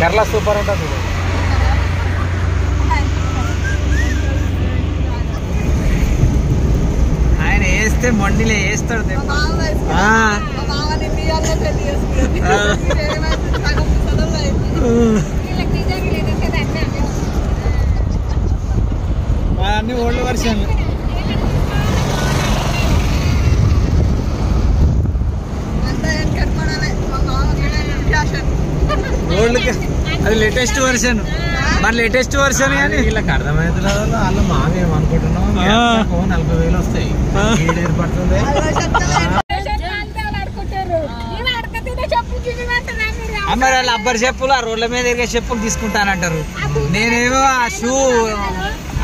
Kerala super ఉంటుంది. ఆయన వేస్తే మొండిలే వేస్తాడు. అన్ని ఓల్డ్ వర్షన్. అది లేటెస్ట్ వర్షన్, మన లేటెస్ట్ వర్షన్. కానీ వీళ్ళకి అర్థమవుతుంది. వాళ్ళు మామేమనుకుంటున్నాం 40,000 వస్తాయి. ఏర్పడుతుంది. మరి వాళ్ళు అబ్బరి చెప్పులు, ఆ రోడ్ల మీద ఎరిగే చెప్పులు తీసుకుంటానంటారు. నేనేమో ఆ షూ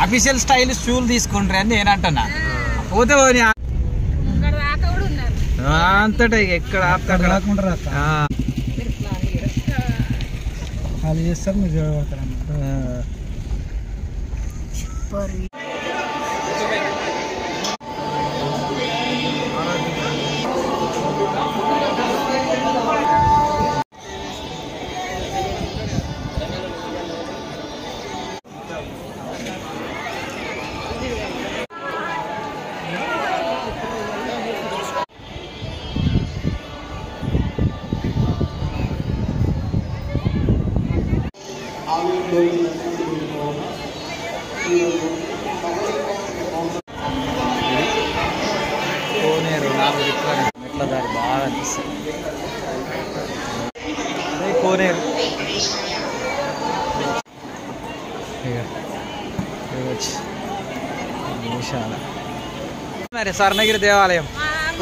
అఫీషియల్ స్టైల్ షూలు తీసుకుంటారు అని నేను అంటున్నా. పోతే పోనీ అంతటా ఎక్కడ ఆపుతారు. వాళ్ళు చేస్తారు, మీరు చూడబడతారు. కోనేరు మెట్ల దారి బాగా అనిపిస్తుంది. అదే కోనేరు. మరి స్వర్ణగిరి దేవాలయం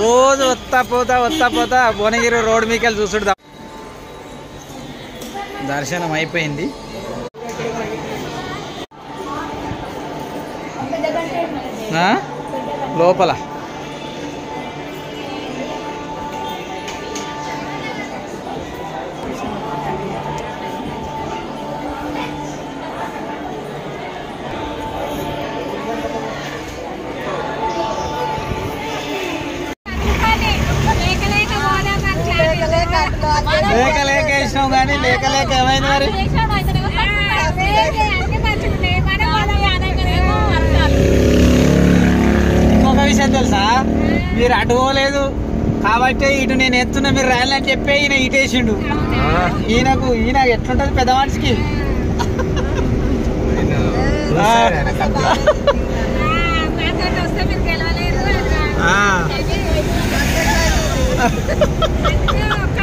రోజు వస్తా పోతా భువనగిరి రోడ్ మీకెళ్ళి చూసుడుదా. దర్శనం అయిపోయింది. లోపల లేక వేసినాం కానీ లేక ఏమైంది మరి. ఇంకొక విషయం తెలుసా, మీరు అటు పోలేదు కాబట్టి ఇటు నేను ఎత్తున్నా, మీరు రాయాలని చెప్పి ఈయన ఇటేసిండు. ఈయన ఎట్లుంటది పెద్ద మనిషికి.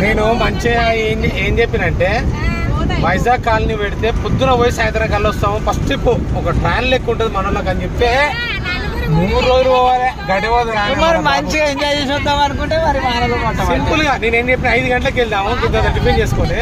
నేను మంచిగా ఏం చెప్పినంటే, వైజాగ్ కాలనీ పెడితే పొద్దున పోయి సాయంత్రం కల్లా వస్తాము. ఫస్ట్ ఒక ట్రైన్ లెక్క ఉంటుంది మనోళ్ళకి అని చెప్తే 3 రోజులు పోవాలి. గడిపోదు మంచిగా ఎంజాయ్ చేసి వద్దాం అనుకుంటే మరి సింపుల్ గా నేను ఏం చెప్పిన 5 గంటలకు వెళ్దాము, టిఫిన్ చేసుకొని